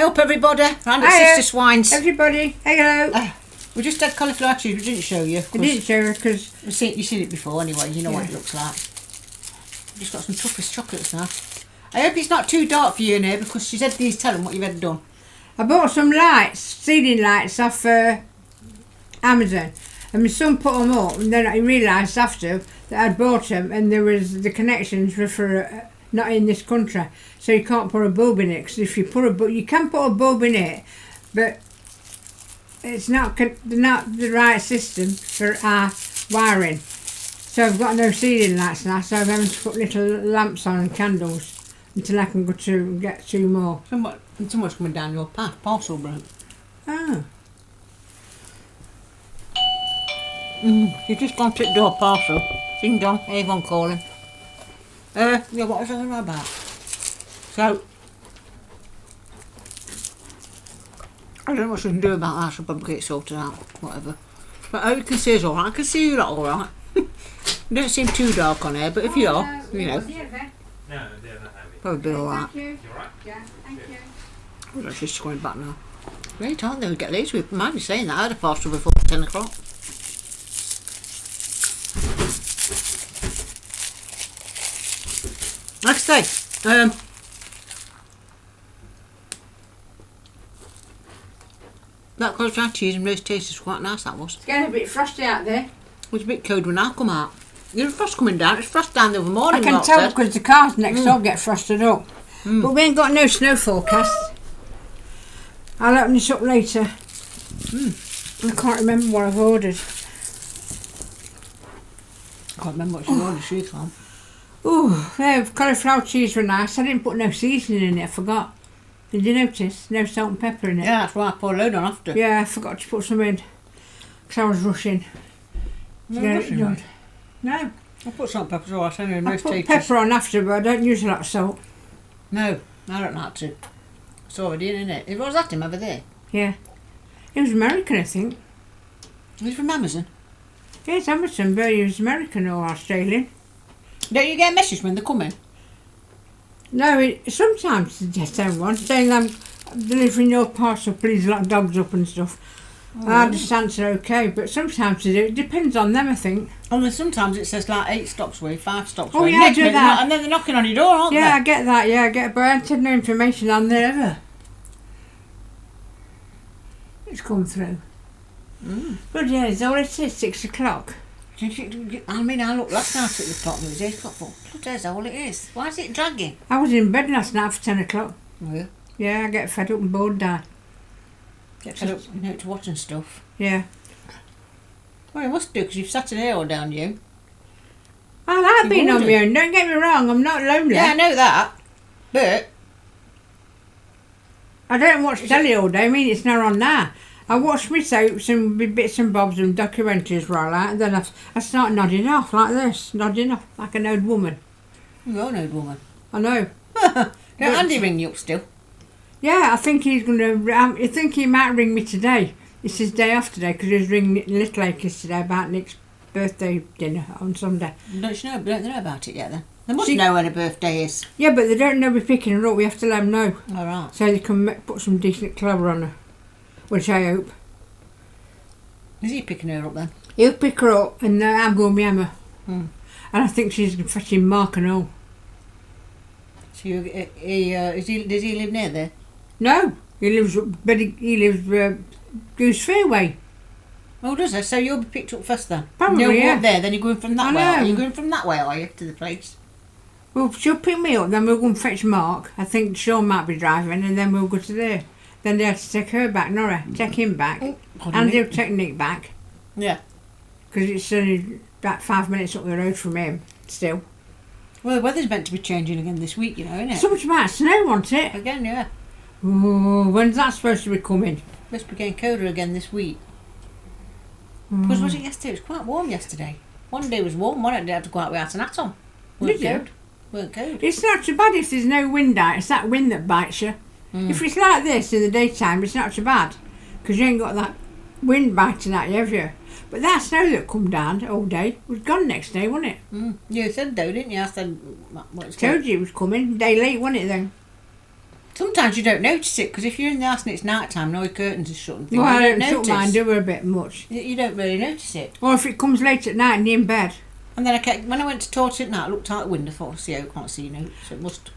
up everybody, round at Sister Swine's. Everybody, hello. We just had cauliflower cheese, we didn't show you. I didn't show you because... You've seen it before anyway, you know what it looks like. We've just got some toughest chocolates now. I hope it's not too dark for you in here because she said please tell them what you've had done. I bought some lights, ceiling lights off Amazon. And my son put them up and then I realised after that I'd bought them and there was the connections were for not in this country. So you can't put a bulb in it because if you put a bulb, you can put a bulb in it, but it's not the right system for our wiring. So I've got no ceiling lights now, so I'm having to put little lamps on and candles until I can go to and get 2 more. Someone's coming down your path, parcel broke. Oh. You've just gone to the door, parcel. Ding dong, Avon calling. Yeah, what was I going on about? So, I don't know what you can do about that, so I'll probably get it sorted out, whatever. But all you can see is alright, I can see you lot alright. You don't seem too dark on here, but if you are, you know, No, they're not heavy. probably be alright. Thank you. You alright? Yeah, thank you. Well, let's just going back now. Great, aren't they? We get late, we might be saying that. I had a parcel before 10 o'clock. Like I say, that cauliflower cheese and roast taste is quite nice, that was. It's getting a bit frosty out there. It was a bit cold when I come out. There's frost coming down, it's frost down the other morning. I can tell because the cars next door get frosted up. But we ain't got no snow forecast. I'll open this up later. I can't remember what I've ordered. I can't remember what you ordered, she can't. Ooh, the cauliflower cheese were nice. I didn't put no seasoning in it, I forgot. Did you notice? No salt and pepper in it. Yeah, that's why I poured a load on after. Yeah, I forgot to put some in. Because I was rushing. To get it done. No. I put salt and pepper as well, I send her a I nice put taste. pepper on after, but I don't use a lot of salt. No, I don't like to. It's already in it. It was that him over there. Yeah. It was American, I think. He's from Amazon. Yeah, it's Amazon, but he was American or Australian. Don't you get a message when they're coming? No, sometimes they just send one saying I'm delivering your parcel, please lock dogs up and stuff. Oh, I just answer okay, but sometimes they do. It depends on them, I think. And then sometimes it says like 8 stops away, 5 stops Oh, away. yeah, I Next do minute, that. And then they're knocking on your door, aren't Yeah, I they? get that, but I haven't had no information on there ever. It's come through. But yeah, it's all it says, 6 o'clock. I mean, I looked last night at the clock and it was 8 o'clock. But that's all it is. Why is it dragging? I was in bed last night for 10 o'clock. Oh, yeah. Yeah, I get fed up and bored now. Get fed up, you know, to watching stuff. Yeah. Well, you must do because you've sat in here all down you. I like You being on wouldn't. my own, don't get me wrong, I'm not lonely. Yeah, I know that. But I don't watch telly all day, I mean it's not on now. I watch my soaps and bits and bobs and documentaries while out, and then I start nodding off like this, nodding off like an old woman. you're an old woman. I know. Don't Andy ring you up still? Yeah, I think he's going to, I think he might ring me today. It's his day off today because he was ringing Little Acres today about Nick's birthday dinner on Sunday. Don't they know about it yet then? They must She- know when her birthday is. Yeah, but they don't know we're picking her up, we have to let them know. All right. So they can put some decent colour on her, which I hope. Is he picking her up then? He'll pick her up and I'm going with Emma. Hmm. And I think she's fetching Mark and all. So does he live near there? No, he lives Goose Fairway. Oh, does he? So you'll be picked up first then? Probably, You'll go yeah. up there, then you're going from that I way. Are know. you going from that way, are you, to the place? Well, she'll pick me up, then we'll go and fetch Mark. I think Sean might be driving, and then we'll go to there. Then they have to take her back, Nora, take him back. Pardon And me? they'll take Nick back, Yeah. because it's only about 5 minutes up the road from him, still. Well, the weather's meant to be changing again this week, you know, isn't it? So much about snow, wasn't it? Again, yeah. Oh, when's that supposed to be coming? Must be getting colder again this week. Because was it yesterday? It was quite warm yesterday. One day was warm, one day I had to go out without an hat on. Did you? Cold. Weren't cold. It's not too bad if there's no wind out, it's that wind that bites you. If it's like this in the daytime, it's not too bad, because you ain't got that wind biting at you, have you? But that snow that come down all day was gone next day, wasn't it? You said though, didn't you? I said, what's Told you it was coming. Day late, wasn't it then? Sometimes you don't notice it because if you're in the house and it's night time and all your curtains are shut and things, Well, I you don't don't shut mine, notice. do her a bit much. You don't really notice it. Or if it comes late at night and you're in bed. And then when I went to torch at night, I looked out the window, thought, see, I can't see no, so it must.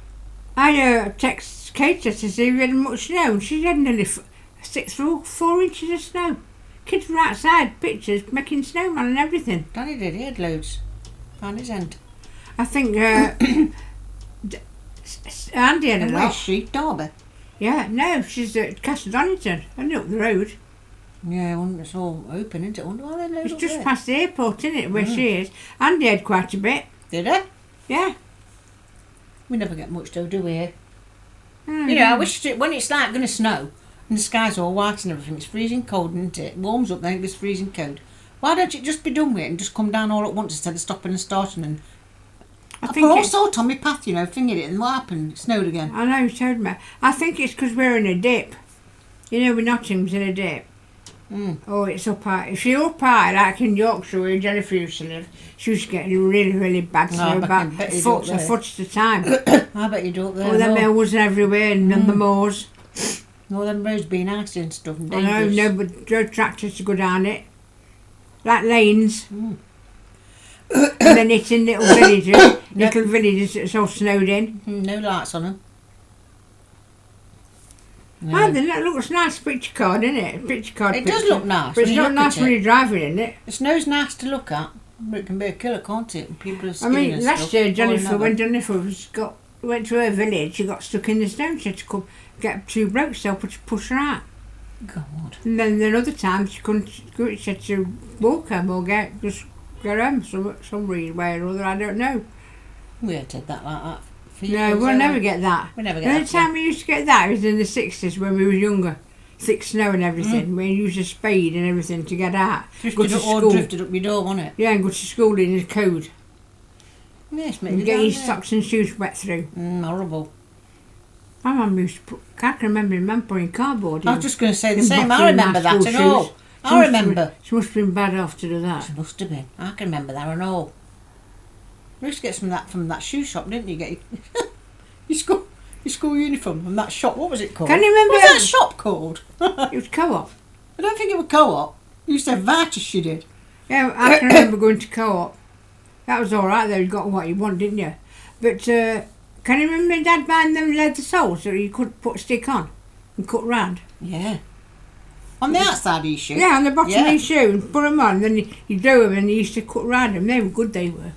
I text Kate to see if we had much snow, and she had nearly 4 inches of snow. Kids were outside, pictures, making snowman and everything. Danny did, he had loads. Found his end. I think Andy had a And lot. where's she? Derby? Yeah, no, she's at Castle Donington, only up the road. Yeah, well, it's all open, isn't it? I wonder why they load It's up just there. past the airport, isn't it, where she is. Andy had quite a bit. Did they? Yeah. We never get much though, do we here? Mm. You know, I wish when it's like going to snow and the sky's all white and everything, it's freezing cold, isn't it? It warms up, then it gets freezing cold. Why don't you just be done with it and just come down all at once instead of stopping and starting? And I I think put all it's, sort on my path, you know, fingered it, and what happened? It snowed again. I know, you told me. I think it's because we're in a dip. You know, Nottingham's in a dip. Mm. Oh, it's up high. If you're up high, like in Yorkshire where Jennifer used to live, she was getting really, really bad No, I snow, bet- about I bet a you foot, do a up there. foot at a time. I bet you do up there. All them no. hills everywhere and on the moors. All them roads being icy and stuff and I know, dangerous. no, but drove tractors to go down it. Like lanes. Mm. And then it's in little villages that's all snowed in. No lights on them. Oh, then that looks nice picture card, isn't it? Picture card It picture. does look nice. But it's when you not look nice at when it. you're driving in it. The snow's nice to look at, but it can be a killer, can't it? And people are I skiing mean, and last stuff, year falling Jennifer, over. when Jennifer went to her village, she got stuck in the snow. She had to come get 2 blokes to help her to push her out. God. And then another time she couldn't go, she had to walk home or just get home some way or other, I don't know. We had did that like that. For No, years, we'll haven't never we? get that. We never The get only that. time we used to get that was in the 60s when we were younger. Thick snow and everything. We used a spade and everything to get out. Go Drifted to up, or school. drifted up your door, wasn't it? Yeah, and go to school in a code. Yes, mate. And get your socks and shoes wet through. Horrible. My mum used to put, I can remember my mum putting cardboard in. I was just going to say the in same. back I in my remember that school and all. shoes. I remember. She must have been bad off to do that. She must have been. I can remember that and all. You used to get some of that from that shoe shop, didn't you? Get your school uniform from that shop. What was it called? Can you remember What was that shop called? It was co-op. I don't think it was Co-op. You used to have Vitus, she did. Yeah, I can remember going to co-op. That was all right though, you got what you want, didn't you? But can you remember Dad buying them leather soles that you could put a stick on and cut round? Yeah. On the outside of your shoe? Yeah, on the bottom Yeah. of your shoe and put them on, and then you drew them and you used to cut round them. They were good, they were.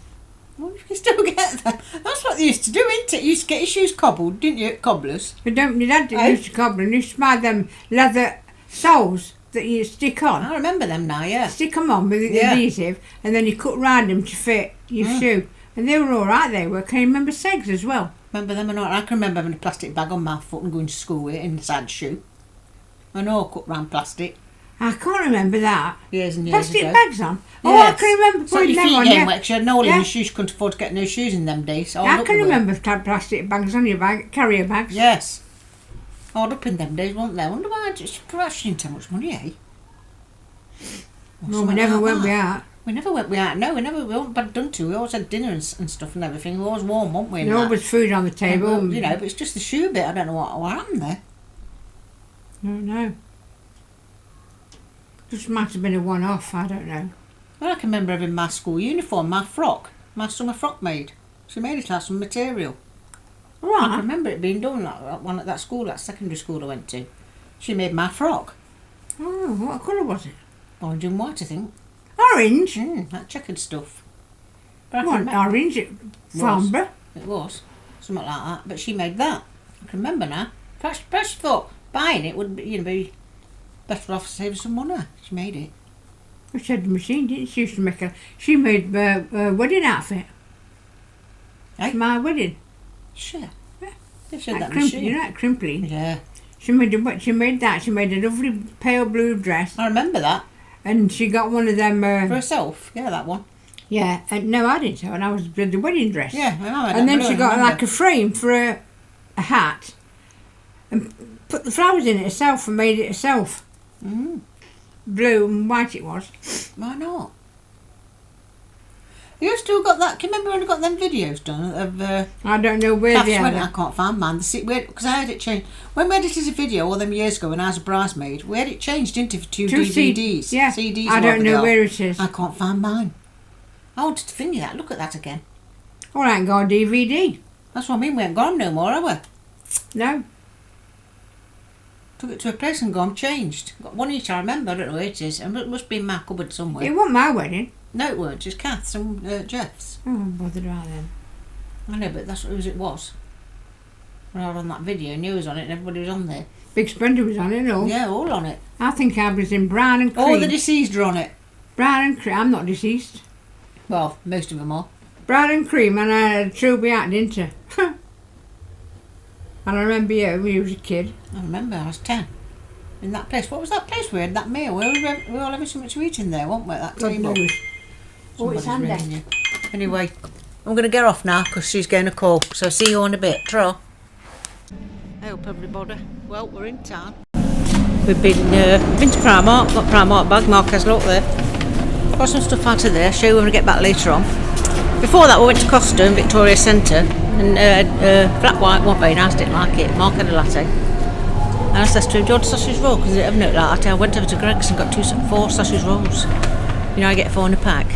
Well, you can still get that. That's what they used to do, isn't it? You used to get your shoes cobbled, didn't you, at cobblers? But don't your dad didn't Eh? used to cobble and used to buy them leather soles that you stick on. I remember them now, yeah. Stick them on with Yeah. adhesive and then you cut round them to fit your shoe. And they were all right, they were. Can you remember Segs as well? Remember them or not? I can remember having a plastic bag on my foot and going to school with it inside the shoe. I know, cut round plastic. I can't remember that. Years and years Plastic ago. bags on? Oh, I Yes. can remember So putting your them feet on, getting yeah. wet 'cause you had no hole in Yeah. your shoes, you couldn't afford to get no shoes in them days. All I up can the way. remember to have plastic bags on your bag, carrier bags. Yes. All up in them days, weren't they? I wonder why it's actually didn't have much money, eh? Or No, we something never like went that. out. We never went out. No, we weren't bad done to. We always had dinner and stuff and everything. We always warm, weren't we? and There that? always food on the table. And, you know, but it's just the shoe bit. I don't know what happened there. No. Just might have been a one-off, I don't know. Well, I can remember having my school uniform, my frock, my summer frock made. She made it out of some material. I can Right. remember it being done like that one at that school, that secondary school I went to. She made my frock. Oh, what colour was it? Orange and white, I think. Orange? That checkered stuff. But I can What, remember orange? Farnborough? it was. Something like that. But she made that. I can remember now. Perhaps she thought buying it would be better off saving some money. She made it. She had the machine, didn't she? She used to make she made a wedding outfit. Eh? My wedding. Sure. Yeah. She had that Crimply, machine. you know that crimply? Yeah. She made that. She made a lovely pale blue dress, I remember that. and she got one of them. For herself. Yeah, that one. Yeah, and no, I didn't have, and I was with the wedding dress. Yeah, I remember And that then blue, she I got remember. like a frame for a hat, and put the flowers in it herself and made it herself. Mm. Blue and white it was. Why not? You still got that? Can you remember when I got them videos done of I don't know where Kath's they wedding? are. I can't find mine. Because I had it changed. When we edited a video all them years ago when I was a bridesmaid, we had it changed into two DVDs. Yeah, CDs. I don't know where it is. I can't find mine. I wanted to finger that. Look at that again. Well, I ain't got a DVD. That's what I mean. We ain't got 'em no more, have we? No. Took it to a place and gone changed. Got one each. I remember. I don't know where it is. It must be in my cupboard somewhere. It wasn't my wedding. No, it weren't. Just Kath's and Jeff's. Oh, I'm bothered about them. I know, but that's whose it was. When I was on that video, and you was on it, and everybody was on there. Big Spender was on it, all. Yeah, all on it. I think I was in brown and cream. All the deceased are on it. Brown and cream. I'm not deceased. Well, most of them are. Brown and cream, and I had a trilby hat, didn't I? And I remember you when you was a kid. I remember, I was 10. In that place. What was that place we had that meal? We were all having something to eat in there, weren't we, at that God table? knows. Oh, it's Somebody's handy. ringing you. Anyway, I'm going to get off now because she's getting a call. So see you in a bit. Tro. I hope everybody. Well, we're in town. We've been to Primark. Got Primark bag. Mark has a look there. Got some stuff out of there. I'll show you when we get back later on. Before that, we went to Costa in Victoria Centre. And flat white wasn't very nice. Didn't like it. Mark had a latte. And I said to him, do you want a sausage roll? Because I haven't like that. I went over to Greg's and got 4 sausage rolls. You know, I get 4 in a pack.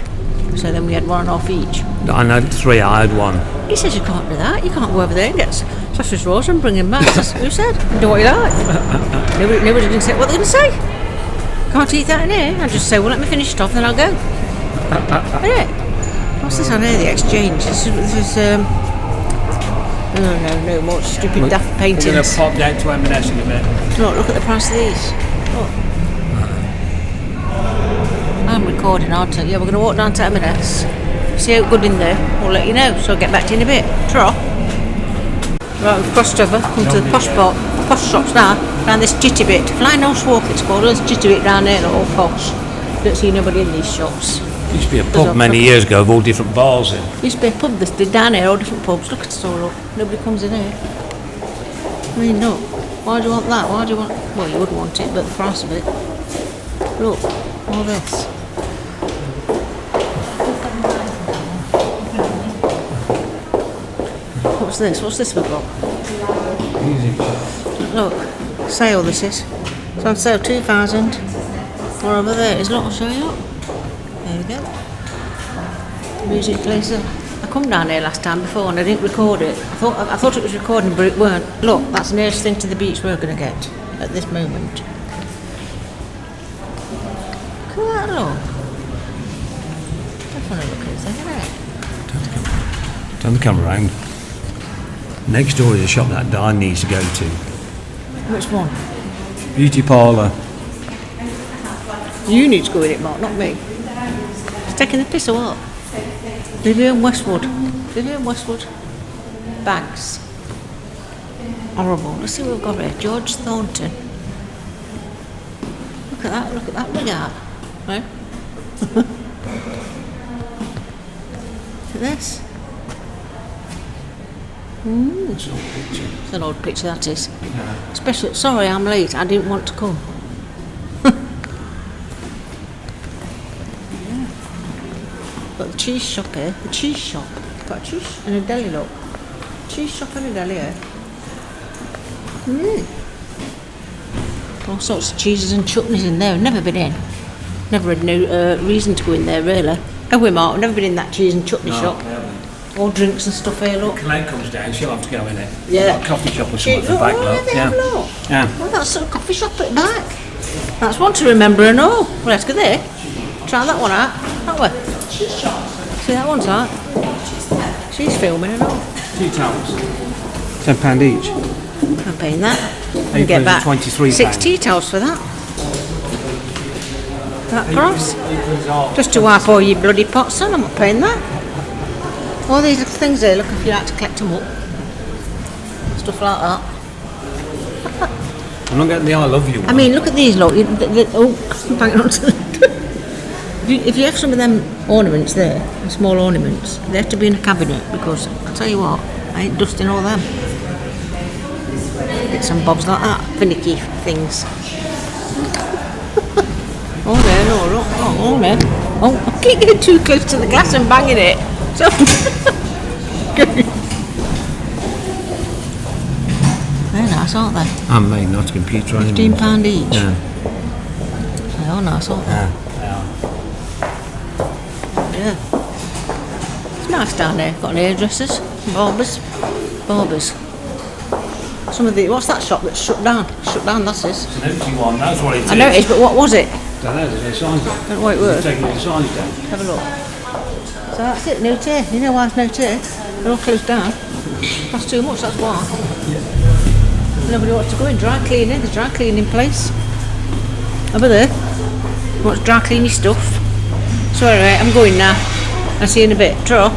So then we had 1.5 each. I had 3, I had 1. He says you can't do that. You can't go over there and get sausage rolls and bring them back. That's who said? Do what you like. Nobody didn't say what they're going to say. Can't eat that in here. I just say, well, let me finish it off, then I'll go. Innit? What's this on here? The exchange. This is no more stupid daft paintings. We're going to pop down to M&S in a bit. Look at the price of these. Look. I'm recording, aren't I? Yeah, we're going to walk down to M&S. See how good in there. We'll let you know. So I'll get back to you in a bit. Tro. Right, we've crossed over. Come to the posh shops now. Round this jitty bit. Flying Horse Walk it's called. There's a jitty bit down there. All posh. Don't see nobody in these shops. Used to be a pub many years ago with all different bars in. Used to be a pub this down here, all different pubs. Look at it all up. Nobody comes in here. I mean, look. Why do you want that? Why do you want... Well, you would want it, but the price of it. Look. All this. What's this? What's this we've got? Look. Sale this is. It's on sale 2,000. Or over there. Is look, I'll show you. There we go. Music plays there. I come down here last time before and I didn't record it. I thought it was recording, but it weren't. Look, that's the nearest thing to the beach we're going to get at this moment. Look at that, look. That's funny looking, isn't it? Turn the camera round. Next door is a shop that Diane needs to go to. Which one? Beauty parlour. You need to go with it, Mark, not me. It's taking the piss or what? Vivian Westwood. Vivian Westwood. Bags. Horrible. Let's see what we've got here. George Thornton. Look at that, look at that. Look at that. Right? Look at this. It's an old picture, that is. Especially, sorry I'm late, I didn't want to come. Got the cheese shop here, the cheese shop. Got a cheese and a deli, look. Cheese shop and a deli here. All sorts of cheeses and chutneys in there. I've never been in. Never had no reason to go in there, really. Have we, Mark? I've never been in that cheese and chutney shop. All drinks and stuff here, look. Colette comes down, she'll have to go in it. Yeah. Like a coffee shop or something at the back, look. Yeah. Yeah. Well, that's a coffee shop at the back. That's one to remember and all. Well, let's go there. Try that one out. That way. See, that one's out. She's filming and all. 2 towels. £10 each. I'm paying that. And Aprons get are back £23. 6 tea towels for that. That price. Aprons are Just to wipe all your bloody pots on. I'm not paying that. All these little things here, look if you like to collect them up. Stuff like that. I'm not getting the I love you one. I mean, look at these, look. Hang on to the if you have some of them ornaments there, the small ornaments, they have to be in a cabinet because, I'll tell you what, I ain't dusting all them. Get some bobs like that, finicky things. Oh there, no, look, oh there. Oh, I keep getting too close to the glass and banging it. So they're nice, aren't they? Handmade, not a computer. £15 each. Yeah. They are nice, aren't they? Yeah, they are. Yeah. It's nice down there. Got hairdressers, barbers. Some of the, what's that shop that's shut down? Shut down, that's it. It's an empty one, that's what it is. I know it is, but what was it? Don't know, there's no signs on it. Don't know what it was. Taking all the signs down. Have a look. So that's it, no tea. You know why there's no tea? They're all closed down. That's too much, that's why. Nobody wants to go in. Dry cleaning, the dry cleaning place. Over there. Wants dry cleaning stuff. So anyway, I'm going now. I'll see you in a bit. Draw.